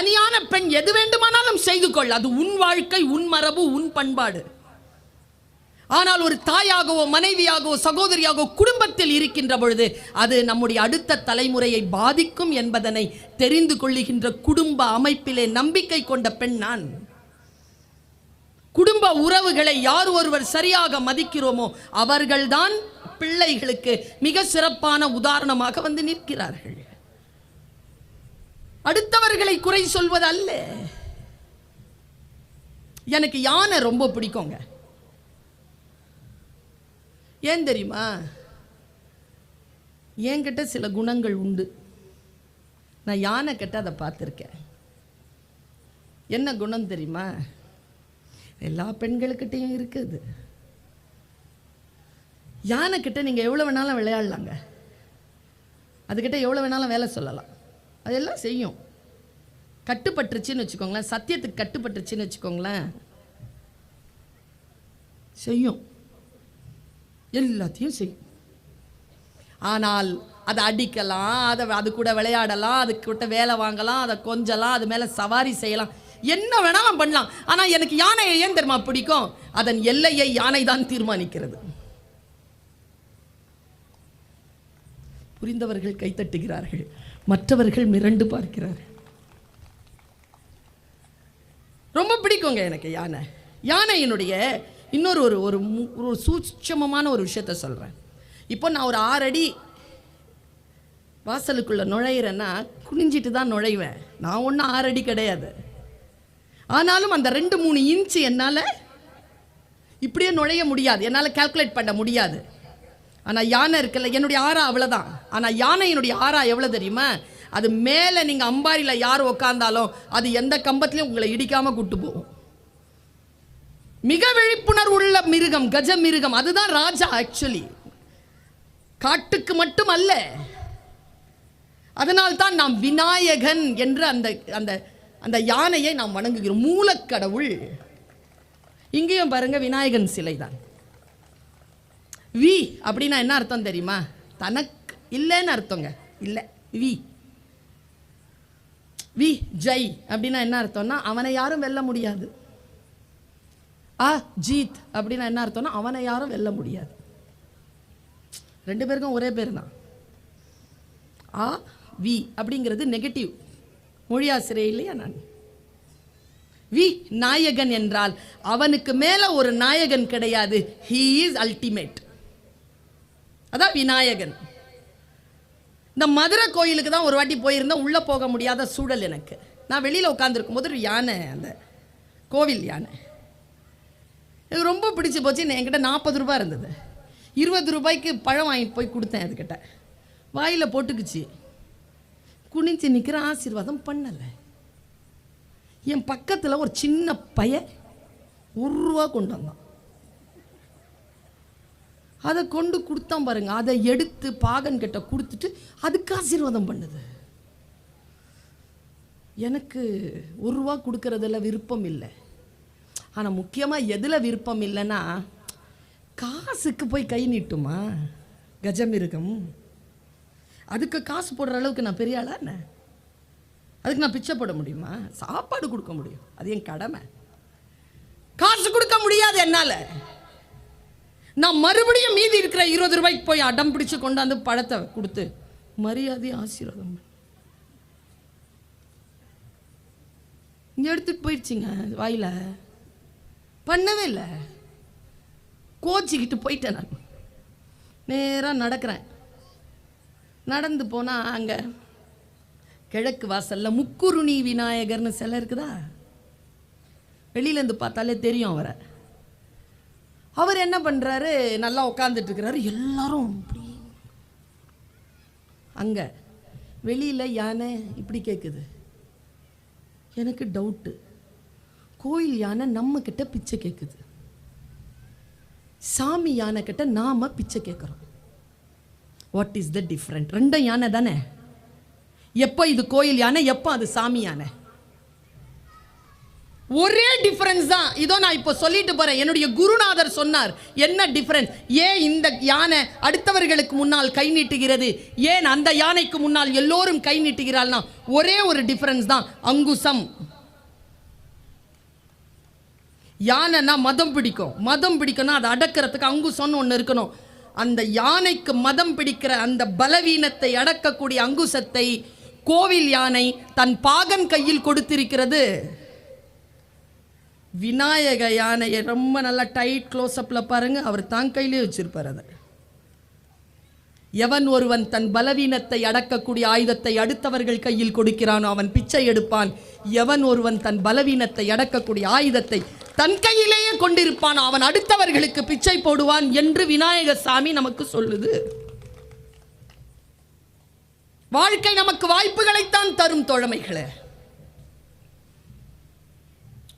தனியான பெண் எது வேண்டுமானாலும் செய்து கொள், அது உன் வாழ்க்கை, உன் மரபு, உன் பண்பாடு. ஆனால் ஒரு தாயாகவோ மனைவியாகவோ சகோதரியாகவோ குடும்பத்தில் இருக்கின்ற பொழுது அது நம்முடைய அடுத்த தலைமுறையை பாதிக்கும் என்பதனை தெரிந்து கொள்ளுகின்ற குடும்ப அமைப்பிலே நம்பிக்கை கொண்ட பெண் நான். குடும்ப உறவுகளை யார் ஒருவர் சரியாக மதிக்கிறோமோ அவர்கள்தான் பிள்ளைகளுக்கு மிக சிறப்பான உதாரணமாக வந்து நிற்கிறார்கள். அடுத்தவர்களை குறை சொல்வது அல்ல. எனக்கு யானை ரொம்ப பிடிக்குங்க. ஏன் தெரியுமா? என்கிட்ட சில குணங்கள் உண்டு. நான் யானை கிட்ட அதை பார்த்துருக்கேன். என்ன குணம் தெரியுமா? எல்லா பெண்களுக்கிட்டையும் இருக்குது. யானை கிட்ட நீங்கள் எவ்வளோ வேணாலும் விளையாடலாங்க, அதுக்கிட்ட எவ்வளோ வேணாலும் வேலை சொல்லலாம், அதெல்லாம் செய்யும். கட்டுப்பட்டுருச்சுன்னு வச்சுக்கோங்களேன், சத்தியத்துக்கு கட்டுப்பட்டுருச்சுன்னு வச்சுக்கோங்களேன், செய்யும், எல்லாத்தையும் செய்யும். ஆனால் அதை அடிக்கலாம், அது கூட விளையாடலாம், அதுக்கிட்ட வேலை வாங்கலாம், அதை கொஞ்சலாம், அது மேலே சவாரி செய்யலாம், என்ன வேணாலும் பண்ணலாம். ஆனால் எனக்கு யானையை ஏன் தெரியுமா பிடிக்கும்? அதன் எல்லையை யானை தான் தீர்மானிக்கிறது. புரிந்தவர்கள் கைத்தட்டுகிறார்கள், மற்றவர்கள் மிரண்டு பார்க்கிறார்கள். ரொம்ப பிடிக்குங்க எனக்கு யானை. யானையினுடைய இன்னொரு ஒரு சூட்சமமான ஒரு விஷயத்த சொல்கிறேன். இப்போ நான் ஒரு 6 அடி வாசலுக்குள்ளே நுழையிறேன்னா குனிஞ்சிட்டு தான் நுழைவேன். நான் ஒன்றும் 6 அடி கிடையாது. ஆனாலும் அந்த 2-3 இன்ச்சு என்னால் இப்படியே நுழைய முடியாது, என்னால் கால்குலேட் பண்ண முடியாது. ஆனால் யானை இருக்குல்ல, என்னுடைய ஆறா அவ்வளோதான். ஆனால் யானையினுடைய ஆறா எவ்வளோ தெரியுமா? அது மேலே நீங்கள் அம்பாரியில் யார் உக்காந்தாலும் அது எந்த கம்பத்துலையும் உங்களை இடிக்காமல் கூட்டு போகும். மிக விழிப்புணர்வு உள்ள மிருகம் கஜ மிருகம். அதுதான் ராஜா. ஆக்சுவலி காட்டுக்கு மட்டும் அல்ல. அதனால்தான் நாம் விநாயகன் என்ற அந்த அந்த அந்த யானையை நாம் வணங்குகிறோம். மூலக்கடவுள். இங்கேயும் பாருங்க, விநாயகன் சிலை தான். வி அப்படின்னா என்ன அர்த்தம் தெரியுமா? தனக்கு இல்லைன்னு அர்த்தங்க. இல்லை, வி வி ஜெய் அப்படின்னா என்ன அர்த்தம்னா அவனை யாரும் வெல்ல முடியாது. ஜீத் அப்படின்னா என்ன அர்த்தம்னா அவனை யாரும் வெல்ல முடியாது. 2 பேருக்கும் ஒரே பேர் தான். வி அப்படிங்கிறது நெகட்டிவ் மொழியாசிரியர் இல்லையா? நான் வி நாயகன் என்றால் அவனுக்கு மேல ஒரு நாயகன் கிடையாது. He is ultimate. அதான் விநாயகன். இந்த மதுரை கோயிலுக்கு தான் ஒரு வாட்டி போயிருந்தேன். உள்ளே போக முடியாத சூழல் எனக்கு. நான் வெளியில் உட்காந்துருக்கும் போது ஒரு யானை, அந்த கோவில் யானை எனக்கு ரொம்ப பிடிச்சி போச்சு. என்கிட்ட 40 ரூபாய் இருந்தது. 20 ரூபாய்க்கு பழம் வாங்கிட்டு போய் கொடுத்தேன். அதுக்கிட்ட வாயில் போட்டுக்குச்சு. குனிஞ்சு நிற்கிற, ஆசீர்வாதம் பண்ணலை. என் பக்கத்தில் ஒரு சின்ன பையன் 1 ரூபா கொண்டு வந்தான். அதை கொண்டு கொடுத்தான் பாருங்க. அதை எடுத்து பாகன் கிட்ட கொடுத்துட்டு அதுக்கு ஆசீர்வாதம் பண்ணுது. எனக்கு 1 ரூபா கொடுக்கறதுல விருப்பம் இல்லை. ஆனால் முக்கியமாக எதில் விருப்பம் இல்லைன்னா, காசுக்கு போய் கை நீட்டுமா கஜமிருகம்? அதுக்கு காசு போடுற அளவுக்கு நான் பெரிய ஆளா என்ன? அதுக்கு நான் பிச்சை போட முடியுமா? சாப்பாடு கொடுக்க முடியும், அது என் கடமை. காசு கொடுக்க முடியாது என்னால். நான் மறுபடியும் மீதி இருக்கிற 20 ரூபாய்க்கு போய் அடம் பிடிச்சு கொண்டாந்து பழத்தை கொடுத்து மரியாதை ஆசீர்வாதம் எடுத்துட்டு போயிடுச்சிங்க. வாயில பண்ணவே இல்லை. கோச்சிக்கிட்டு போயிட்டேன். நான் நேராக நடக்கிறேன். நடந்து போனால் அங்கே கிழக்கு வாசலில் முக்குருணி விநாயகர்னு சிலை இருக்குதா? வெளியிலேருந்து பார்த்தாலே தெரியும் அவரை. அவர் என்ன பண்ணுறாரு? நல்லா உட்காந்துட்டு இருக்கிறாரு. எல்லாரும் இப்படி. அங்கே வெளியில் யானை இப்படி கேட்குது. எனக்கு டவுட்டு, கோயில் யானை நம்ம கிட்ட பிச்சை கேட்குது, சாமி யானை கிட்ட நாம பிச்சை கேட்குறோம். What is the different? 2 யானை தானே. எப்போ இது கோயில் யானை, எப்போ அது சாமி யானை? ஒரே டிஃபரன்ஸ் தான். இதோ நான் இப்போ சொல்லிட்டு போறேன். என்னுடைய குருநாதர் சொன்னார். என்ன டிஃபரன்ஸ்? ஏன் இந்த யானை அடுத்தவர்களுக்கு முன்னால் கை நீட்டுகிறது, ஏன் அந்த யானைக்கு முன்னால் எல்லோரும் கை நீட்டுகிறாள்னா ஒரே ஒரு டிஃபரன்ஸ் தான், அங்குசம். யானைனா மதம் பிடிக்கும், மதம் பிடிக்கணும், அதை அடக்கிறதுக்கு அங்குசம்னு ஒன்று இருக்கணும். அந்த யானைக்கு மதம் பிடிக்கிற அந்த பலவீனத்தை அடக்கக்கூடிய அங்குசத்தை கோவில் யானை தன் பாகன் கையில் கொடுத்திருக்கிறது. விநாயக யானையை ரொம்ப நல்லா டைட் க்ளோஸ்அப்பில் பாருங்க, அவர் தான் கையிலே வச்சிருப்பார். அதை எவன் ஒருவன் தன் பலவீனத்தை அடக்கக்கூடிய ஆயுதத்தை அடுத்தவர்கள் கையில் கொடுக்கிறானோ அவன் பிச்சை எடுப்பான். எவன் ஒருவன் தன் பலவீனத்தை அடக்கக்கூடிய ஆயுதத்தை தன் கையிலேயே கொண்டிருப்பானோ அவன் அடுத்தவர்களுக்கு பிச்சை போடுவான் என்று விநாயக சாமி நமக்கு சொல்லுது. வாழ்க்கை நமக்கு வாய்ப்புகளைத்தான் தரும் தோழமைகளே,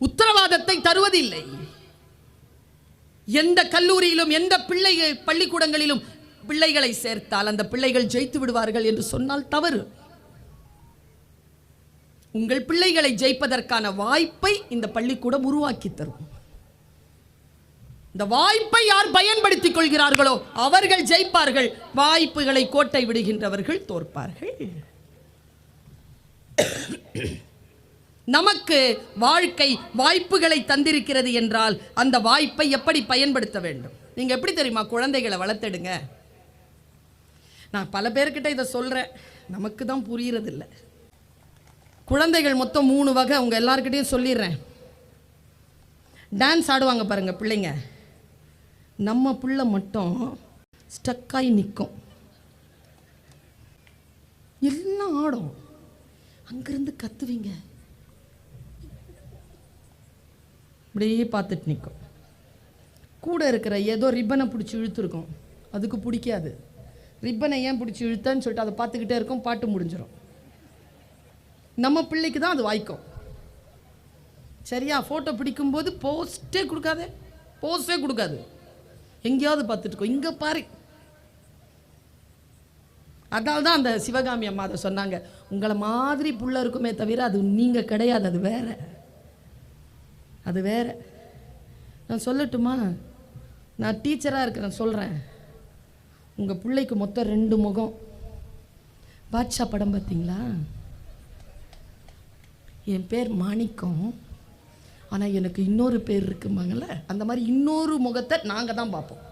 உத்தரவாதத்தை தருவதில்லை. எந்த கல்லூரியிலும் எந்த பள்ளிக்கூடங்களிலும் பிள்ளைகளை சேர்த்தால் அந்த பிள்ளைகள் ஜெயித்து விடுவார்கள் என்று சொன்னால் தவறு. உங்கள் பிள்ளைகளை ஜெயிப்பதற்கான வாய்ப்பை இந்த பள்ளிக்கூடம் உருவாக்கி தரும். இந்த வாய்ப்பை யார் பயன்படுத்திக் கொள்கிறார்களோ அவர்கள் ஜெயிப்பார்கள். வாய்ப்புகளை கோட்டை விடுகின்றவர்கள் தோற்பார்கள். நமக்கு வாழ்க்கை வாய்ப்புகளை தந்திருக்கிறது என்றால் அந்த வாய்ப்பை எப்படி பயன்படுத்த வேண்டும்? நீங்க எப்படி தெரியுமா குழந்தைகளை வளர்த்தெடுங்க. நான் பல பேர்கிட்ட இதை சொல்றேன், நமக்கு தான் புரியறதில்லை. குழந்தைகள் மொத்தம் 3 வகை, உங்க எல்லார்கிட்டையும் சொல்லிடுறேன். டான்ஸ் ஆடுவாங்க பாருங்க பிள்ளைங்க, நம்ம பிள்ளை மட்டும் ஸ்டக்காகி நிற்கும். எல்லாம் ஆடும், அங்கிருந்து கத்துவீங்க, அப்படியே பார்த்துட்டு நிற்கும். கூட இருக்கிற ஏதோ ரிப்பனை பிடிச்சி இழுத்துருக்கும், அதுக்கு பிடிக்காது. ரிப்பனை ஏன் பிடிச்சி இழுத்தன்னு சொல்லிட்டு அதை பார்த்துக்கிட்டே இருக்கும், பாட்டு முடிஞ்சிடும். நம்ம பிள்ளைக்கு தான் அது வாய்க்கும். சரியா? ஃபோட்டோ பிடிக்கும்போது போஸ்டே கொடுக்காது, எங்கேயாவது பார்த்துட்டுக்கோ, இங்கே பாரு. அதனால தான் அந்த சிவகாமி அம்மா அதை சொன்னாங்க, உங்களை மாதிரி புள்ள இருக்குமே தவிர அது நீங்கள் கிடையாது, அது வேற. நான் சொல்லட்டுமா? நான் டீச்சராக இருக்கிறேன், சொல்கிறேன். உங்கள் பிள்ளைக்கு மொத்தம் 2 முகம். பாட்ஷா படம் பார்த்தீங்களா? என் பேர் மாணிக்கம், ஆனால் எனக்கு இன்னொரு பேர் இருக்குமாங்கல்ல, அந்த மாதிரி இன்னொரு முகத்தை நாங்கள் தான் பார்ப்போம்,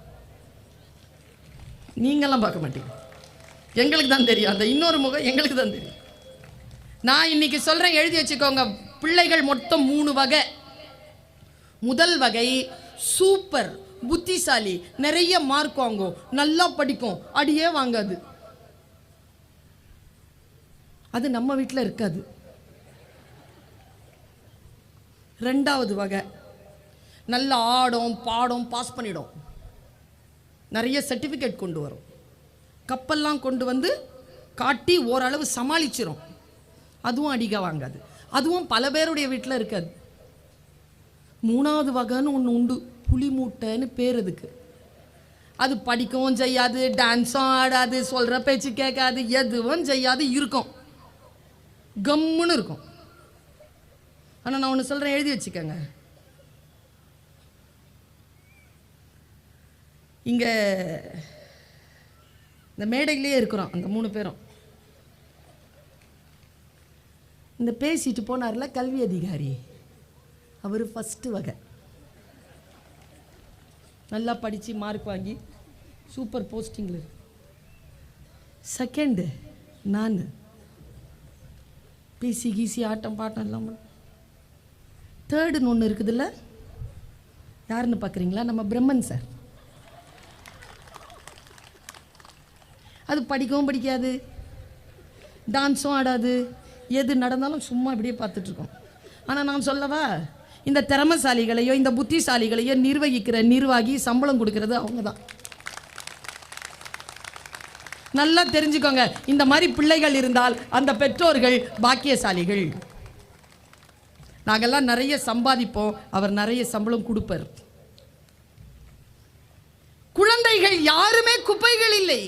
நீங்களாம் பார்க்க மாட்டீங்க. எங்களுக்கு தான் தெரியும், அந்த இன்னொரு முகம் எங்களுக்கு தான் தெரியும். நான் இன்னைக்கு சொல்கிறேன், எழுதி வச்சுக்கோங்க. பிள்ளைகள் மொத்தம் 3 வகை. முதல் வகை சூப்பர் புத்திசாலி, நிறைய மார்க் வாங்கும், நல்லா படிக்கும், அடியே வாங்காது. அது நம்ம வீட்டில் இருக்காது. 2வது வகை நல்லா ஆடும் பாடும், பாஸ் பண்ணிடும், நிறைய சர்டிஃபிகேட் கொண்டு வரும், கப்பெல்லாம் கொண்டு வந்து காட்டி ஓரளவு சமாளிச்சிரும், அதுவும் அடிக்க வாங்காது. அதுவும் பல பேருடைய வீட்டில் இருக்காது. 3வது வகைன்னு ஒன்று உண்டு, புலி மூட்டைன்னு பேர். அதுக்கு அது படிக்கவும் செய்யாது, டான்ஸும் ஆடாது, சொல்கிற பேச்சு கேட்காது, எதுவும் செய்யாது, இருக்கும், கம்முன்னு இருக்கும். ஆனால் நான் ஒன்று சொல்கிறேன், எழுதி வச்சுக்கோங்க. இங்கே இந்த மேடையிலே இருக்கிறோம் அந்த 3 பேரும். இந்த பேசிட்டு போனார்ல கல்வி அதிகாரி, அவர் ஃபஸ்ட்டு வகை. நல்லா படித்து மார்க் வாங்கி சூப்பர் போஸ்டிங்கில். செகண்டு நான், பேசி கீசி ஆட்டம் பாட்டம் இல்லாமல். தேர்டுன்னு ஒன்று இருக்குதுல்ல, யாருன்னு பார்க்குறீங்களா? நம்ம பிரம்மன் சார். அது படிக்கவும் படிக்காது, டான்ஸும் ஆடாது, எது நடந்தாலும் சும்மா இப்படியே பார்த்துட்ருக்கோம். ஆனால் நான் சொல்லவா, இந்த திறமைசாலிகளையோ இந்த புத்திசாலிகளையோ நிர்வகிக்கிற நிர்வாகி, சம்பளம் கொடுக்கறது அவங்க தான். நல்லா தெரிஞ்சுக்கோங்க, இந்த மாதிரி பிள்ளைகள் இருந்தால் அந்த பெற்றோர்கள் பாக்கியசாலிகள். நாங்கெல்லாம் நிறைய சம்பாதிப்போம், அவர் நிறைய சம்பளம் கொடுப்பார். குழந்தைகள் யாருமே குப்பைகள் இல்லை.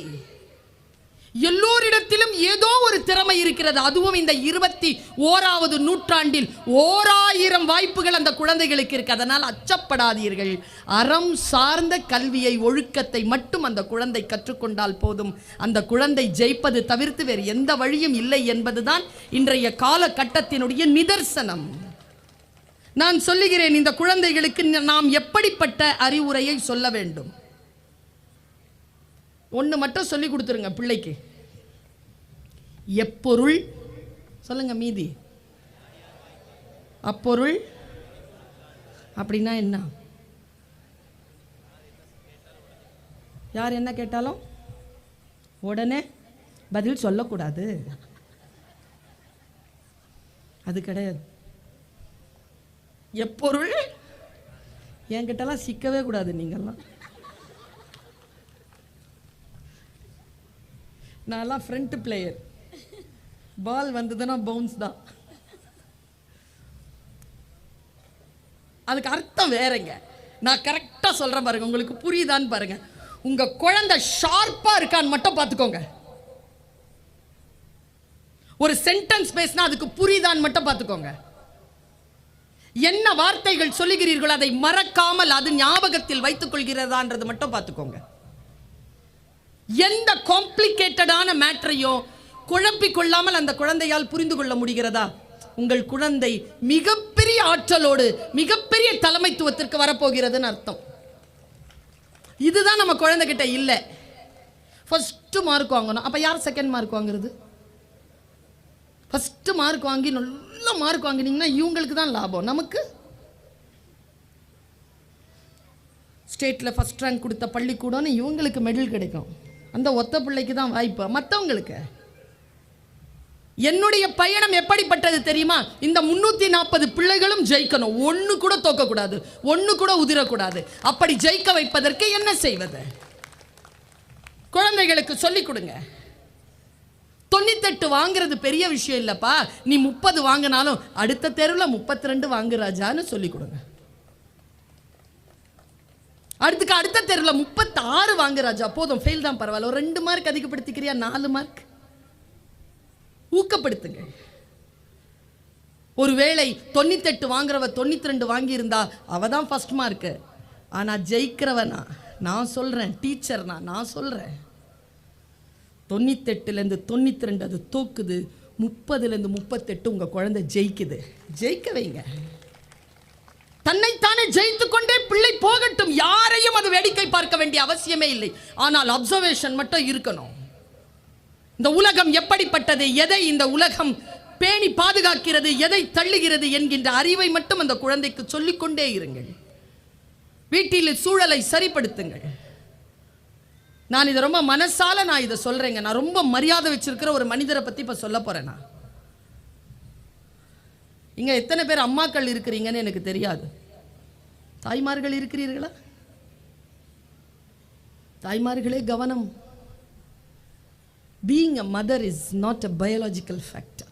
எல்லோரிடத்திலும் ஏதோ ஒரு திறமை இருக்கிறது. அதுவும் இந்த 21வது நூற்றாண்டில் 1000 வாய்ப்புகள் அந்த குழந்தைகளுக்கு இருக்கு. அதனால் அச்சப்படாதீர்கள். அறம் சார்ந்த கல்வியை, ஒழுக்கத்தை மட்டும் அந்த குழந்தை கற்றுக்கொண்டால் போதும். அந்த குழந்தை ஜெயிப்பது தவிர்த்து வேறு எந்த வழியும் இல்லை என்பதுதான் இன்றைய காலகட்டத்தினுடைய நிதர்சனம். நான் சொல்லுகிறேன், இந்த குழந்தைகளுக்கு நாம் எப்படிப்பட்ட அறிவுரையை சொல்ல வேண்டும்? ஒன்று மட்டும் சொல்லி கொடுத்துருங்க பிள்ளைக்கு. எப்பொருள் சொல்லுங்க, மீதி அப்பொருள் அப்படின்னா என்ன? யார் என்ன கேட்டாலும் உடனே பதில் சொல்லக்கூடாது, அது கிடையாது. எப்பொருள் என்கிட்டலாம் சிக்கவே கூடாது. நீங்கள்லாம், நான்லாம் ஃப்ரண்ட் பிளேயர். பால் வந்ததுன்னா பவுன்ஸ் தான். அதுக்கு அர்த்தம் வேறங்க. நான் கரெக்டாக சொல்கிறேன் பாருங்க, உங்களுக்கு புரியுதான்னு பாருங்க. உங்கள் குழந்தை ஷார்ப்பாக இருக்கான்னு மட்டும் பார்த்துக்கோங்க. ஒரு சென்டென்ஸ் பேசினா அதுக்கு புரியுதான்னு மட்டும் பார்த்துக்கோங்க. என்ன வார்த்தைகள் சொல்லுகிறீர்களோ அதை மறக்காமல் அது ஞாபகத்தில் வைத்துக் கொள்கிறதான்றது மட்டும் பார்த்துக்கோங்க. எந்த காம்ப்ளிகேட்டடான மேட்டரையும் குழப்பிக் கொள்ளாமல் அந்த குழந்தையால் புரிந்து கொள்ள முடிகிறதா? உங்கள் குழந்தை மிகப்பெரிய ஆற்றலோடு மிகப்பெரிய தலைமைத்துவத்திற்கு வரப்போகிறதுன்னு அர்த்தம். இதுதான் நம்ம குழந்தைகிட்ட இல்லை. ஃபர்ஸ்ட் மார்க் வாங்கணும். அப்போ யார் செகண்ட் மார்க் வாங்குறது? ஃபர்ஸ்ட் மார்க் வாங்கி நல்ல மார்க் வாங்கினீங்கன்னா இவங்களுக்கு தான் லாபம். நமக்கு ஸ்டேட்டில் ஃபர்ஸ்ட் ரேங்க் கொடுத்த பள்ளிக்கூடம்னு இவங்களுக்கு மெடல் கிடைக்கும். அந்த ஒத்த பிள்ளைக்கு தான் வாய்ப்பு, மற்றவங்களுக்கு. என்னுடைய பயணம் எப்படிப்பட்டது தெரியுமா? இந்த 340 பிள்ளைகளும் ஜெயிக்கணும். ஒன்று கூட தோக்கக்கூடாது, ஒன்று கூட உதிரக்கூடாது. அப்படி ஜெயிக்க வைப்பதற்கு என்ன செய்வது? குழந்தைகளுக்கு சொல்லிக் கொடுங்க. 98 வாங்குறது பெரிய விஷயம் இல்லைப்பா. நீ 30 வாங்கினாலும் அடுத்த தெருவில் 32 வாங்கு ராஜான்னு சொல்லிக் கொடுங்க. அடுத்த தெருவில் 36 வாங்கு ராஜா, போதும், ஃபெயில் தான் பரவாயில்ல, ஒரு 2 மார்க் அதிகப்படுத்திக்கிறியா, 4 மார்க் ஊக்கப்படுத்துங்க. ஒருவேளை 98 வாங்குறவ 92 வாங்கியிருந்தா அவ தான் ஃபர்ஸ்ட் மார்க்கு. ஆனால் ஜெயிக்கிறவனா நான் சொல்கிறேன், டீச்சர்னா நான் சொல்கிறேன், 98லேருந்து 92 அது தோக்குது, 30லேருந்து 38 உங்கள் குழந்தை ஜெயிக்குது. ஜெயிக்க வைங்க. தன்னைத்தானே ஜெயித்து கொண்டே பிள்ளை போகட்டும். யாரையும் அது வேடிக்கை பார்க்க வேண்டிய அவசியமே இல்லை. ஆனால் அப்சர்வேஷன் மட்டும் இருக்கணும். இந்த உலகம் எப்படிப்பட்டது, எதை இந்த உலகம் பேணி பாதுகாக்கிறது, எதை தள்ளுகிறது என்கின்ற அறிவை மட்டும் அந்த குழந்தைக்கு சொல்லிக்கொண்டே இருங்கள். வீட்டில் சூழலை சரிப்படுத்துங்கள். நான் இதை ரொம்ப மனசால நான் இதை சொல்றேங்க. நான் ரொம்ப மரியாதை வச்சிருக்கிற ஒரு மனிதரை பத்தி இப்ப சொல்ல போறேன். நான் இங்க எத்தனை பேர் அம்மாக்கள் இருக்கிறீங்கன்னு எனக்கு தெரியாது. தாய்மார்கள் இருக்கிறீர்களா? தாய்மார்களே கவனம். Being a mother is not a biological factor.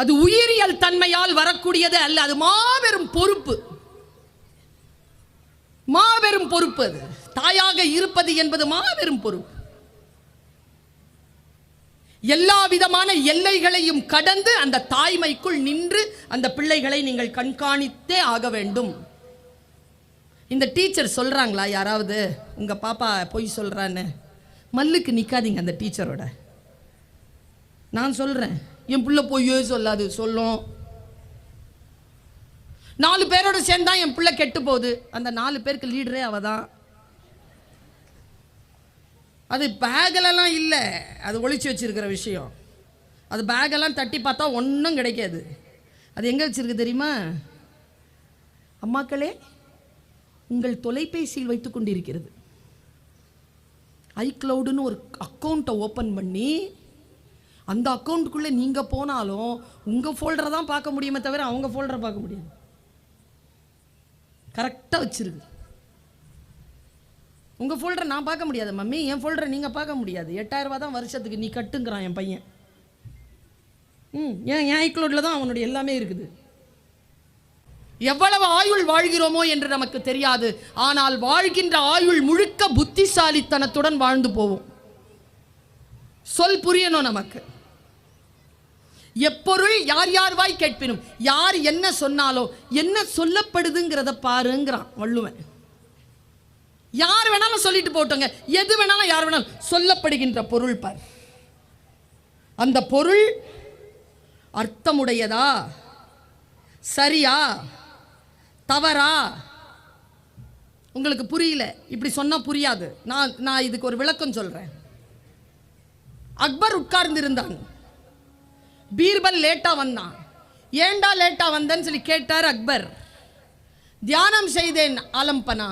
அது உயிரியல் தன்மையால் வரக்கூடியது அல்ல. அது மாபெரும் பொறுப்பு, மாபெரும் பொறுப்பு. அது தாயாக இருப்பது என்பது மாபெரும் பொறுப்பு. எல்லா விதமான எல்லைகளையும் கடந்து அந்த தாய்மைக்குள் நின்று அந்த பிள்ளைகளை நீங்கள் கண்காணித்தே ஆக வேண்டும். இந்த டீச்சர் சொல்றாங்களா யாராவது உங்க பாப்பா பொய் சொல்றான்னு? மல்லுக்கு நிக்காதீங்க அந்த டீச்சரோட. நான் சொல்றேன், என் பிள்ளை பொய்யே சொல்லாது, சொல்லும். 4 பேரோட சேர்ந்தா என் பிள்ளை கெட்டு போகுது. அந்த 4 பேருக்கு லீடரே அவ தான். அது பேகலெல்லாம் இல்லை, அது ஒளிச்சு வச்சிருக்கிற விஷயம். அது பேகெல்லாம் தட்டி பார்த்தா ஒன்றும் கிடைக்காது. அது எங்கே வச்சிருக்கு தெரியுமா? அம்மாக்களே, உங்கள் தொலைபேசியில் வைத்து கொண்டிருக்கிறது. ஐக்ளவுடுன்னு ஒரு அக்கௌண்ட்டை ஓப்பன் பண்ணி அந்த அக்கௌண்ட்டுக்குள்ளே நீங்கள் போனாலும் உங்கள் ஃபோல்டரை தான் பார்க்க முடியுமே தவிர அவங்க ஃபோல்டரை பார்க்க முடியாது. கரெக்டாக வச்சிருக்கு. உங்கள் ஃபோல்டரை நான் பார்க்க முடியாது மம்மி, என் ஃபோல்டரை நீங்கள் பார்க்க முடியாது. 8000 ரூபா தான் வருஷத்துக்கு நீ கட்டுங்கிறான் என் பையன். என் ஐக்ளவுடில் தான் அவனுடைய எல்லாமே இருக்குது. எவ்வளவு ஆயுள் வாழ்கிறோமோ என்று நமக்கு தெரியாது. ஆனால் வாழ்கின்ற ஆயுள் முழுக்க புத்திசாலித்தனத்துடன் வாழ்ந்து போவோம். சொல் புரியணும் நமக்கு. எப்பொருள் யார் யார் வாய் கேட்பினும், யார் என்ன சொன்னாலோ என்ன சொல்லப்படுதுங்கிறத பாருங்கிறான் வள்ளுவன். யார் வேணாலும் சொல்லிட்டு போட்டோங்க, எது வேணாலும் யார் வேணாலும், சொல்லப்படுகின்ற பொருள் பார். அந்த பொருள் அர்த்தமுடையதா, சரியா, தவறா? உங்களுக்கு புரியல, இப்படி சொன்னா புரியாது. நான் இதுக்கு ஒரு விளக்கம் சொல்றேன். அக்பர் உட்கார்ந்து இருந்தான். பீர்பல் லேட்டா வந்தான். ஏண்டா லேட்டா வந்தேன்னு சொல்லி கேட்டார் அக்பர். தியானம் செய்தேன் ஆலம்பனா.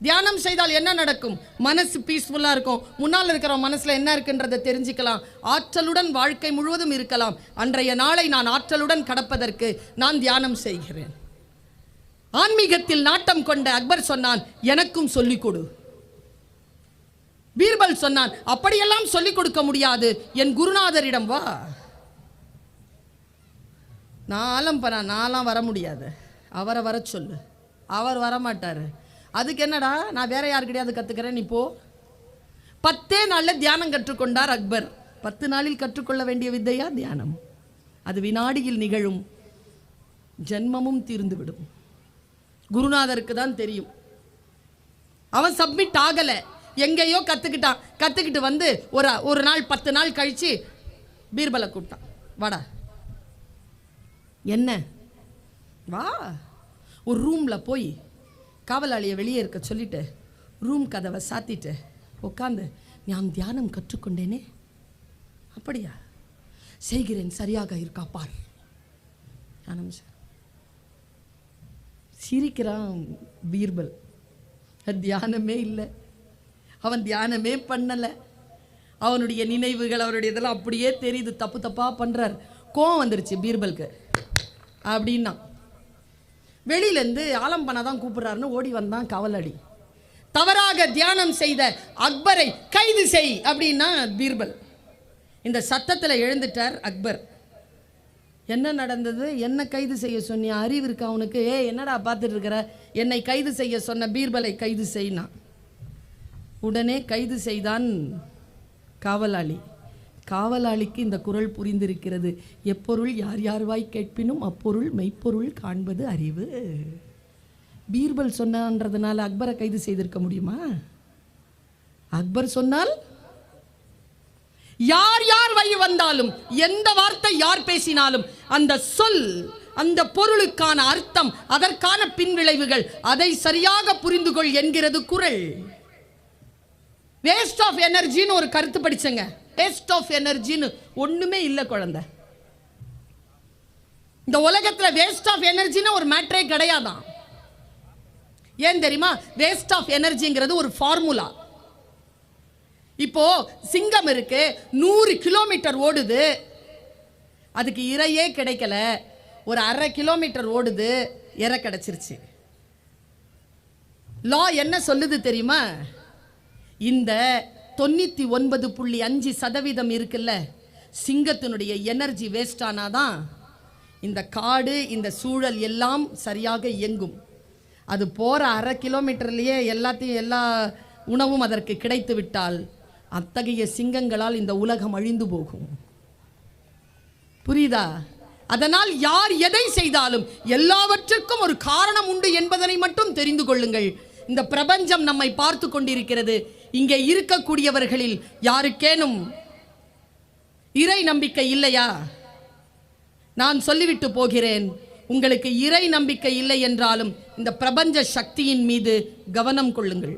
தியானம் செய்தால் என்ன நடக்கும்? மனசு பீஸ்ஃபுல்லா இருக்கும். முன்னால் இருக்கிற மனசுல என்ன இருக்குன்றதை தெரிஞ்சுக்கலாம். ஆற்றலுடன் வாழ்க்கை முழுவதும் இருக்கலாம். அன்றைய நாளை நான் ஆற்றலுடன் கடப்பதற்கு நான் தியானம் செய்கிறேன். ஆன்மீகத்தில் நாட்டம் கொண்ட அக்பர் சொன்னான், எனக்கும் சொல்லிக் கொடு. பீர்பல் சொன்னான், அப்படியெல்லாம் சொல்லிக் கொடுக்க முடியாது, என் குருநாதரிடம் வா. நான்லாம் வர முடியாது, அவரை வர சொல்லு. அவர் வரமாட்டாரு. அதுக்கு என்னடா, நான் வேற யாருக்கிடையாவது கத்துக்கிறேன், நீ போ. 10 நாள்ல தியானம் கற்றுக்கொண்டார் அக்பர். 10 நாளில் கற்றுக்கொள்ள வேண்டிய வித்தையா தியானம்? அது வினாடியில் நிகழும். ஜென்மமும் தீர்ந்துவிடும். குருநாதருக்கு தான் தெரியும். அவன் சப்மிட் ஆகல, எங்கேயோ கத்துக்கிட்டான். கத்துக்கிட்டு வந்து ஒரு நாள் 10 நாள் கழிச்சு பீர்பலை கூப்பிட்டான். வாடா. என்ன? வா. ஒரு ரூம்ல போய் காவலாளியை வெளியே இருக்க சொல்லிட்டு ரூம் கதவை சாத்திட்டு உட்காந்து, நான் தியானம் கற்றுக்கொண்டேனே. அப்படியா? செய்கிறேன், சரியாக இருக்கா பார். சிரிக்கிறான் பீர்பல். தியானமே இல்லை, அவன் தியானமே பண்ணலை. அவனுடைய நினைவுகள், அவருடைய இதெல்லாம் அப்படியே தெரியுது. தப்பு தப்பா பண்றார். கோவம் வந்துருச்சு பீர்பலுக்கு. அப்படின்னா வெளியிலேருந்து ஆலம்பனா தான் கூப்பிடுறாருன்னு ஓடி வந்தான் காவலாளி. தவறாக தியானம் செய்த அக்பரை கைது செய் அப்படின்னா பீர்பல். இந்த சத்தத்தில் எழுந்துட்டார் அக்பர். என்ன நடந்தது? என்ன கைது செய்ய சொன்னியா? அறிவு இருக்கா அவனுக்கு? என்னடா பார்த்துட்டு இருக்கிற? என்னை கைது செய்ய சொன்ன பீர்பலை கைது செய்யினா. உடனே கைது செய்தான் காவலாளி. காவலாளிக்கு இந்த குறள் புரிந்திருக்கிறது. எப்பொருள் யார் யார் வாய் கேட்பினும் அப்பொருள் மெய்ப்பொருள் காண்பது அறிவு. பீர்பல் சொன்னன்றதுனால அக்பரை கைது செய்திருக்க முடியுமா? அக்பர் சொன்னால் யார் யார் வாய் வந்தாலும், எந்த வார்த்தை யார் பேசினாலும், அந்த சொல், அந்த பொருளுக்கான அர்த்தம், அதற்கான பின்விளைவுகள், அதை சரியாக புரிந்து கொள் என்கிறது குறள். வேஸ்ட் ஆஃப் எனர்ஜின்னு ஒரு கருத்து படிச்சங்க. வேஸ்ட் ஆஃப் எனர்ஜின்னு ஒண்ணுமே இல்லை குழந்தை. இந்த உலகத்துல வேஸ்ட் ஆஃப் எனர்ஜின்னு ஒரு மேட்டரே கிடையாதான். ஏன் தெரியுமா? வேஸ்ட் ஆஃப் எனர்ஜிங்கிறது ஒரு ஃபார்முலா. இப்போ சிங்கம் இருக்கு, 100 கிலோமீட்டர் ஓடுது, அதுக்கு இரையே கிடைக்கல. ஒரு 1/2 கிலோமீட்டர் ஓடுது, இரை கிடைச்சிருச்சு. லா என்ன சொல்லுது தெரியுமா? இந்த 99.5% இருக்குல்ல, சிங்கத்தினுடைய எனர்ஜி வேஸ்ட் ஆனாதான் இந்த காடு, இந்த சூழல் எல்லாம் சரியாக இயங்கும். அது போற 1/2 கிலோமீட்டர்லயே எல்லா உணவும் அதற்கு கிடைத்து விட்டால் அத்தகைய சிங்கங்களால் இந்த உலகம் அழிந்து போகும். புரியுதா? அதனால் யார் எதை செய்தாலும் எல்லாவற்றுக்கும் ஒரு காரணம் உண்டு என்பதனை மட்டும் தெரிந்து கொள்ளுங்கள். இந்த பிரபஞ்சம் நம்மை பார்த்து கொண்டிருக்கிறது. இங்கே இருக்கக்கூடியவர்களில் யாருக்கேனும் இறை நம்பிக்கை இல்லையா? நான் சொல்லிவிட்டு போகிறேன். உங்களுக்கு இறை நம்பிக்கை இல்லை என்றாலும் இந்த பிரபஞ்ச சக்தியின் மீது கவனம் கொள்ளுங்கள்.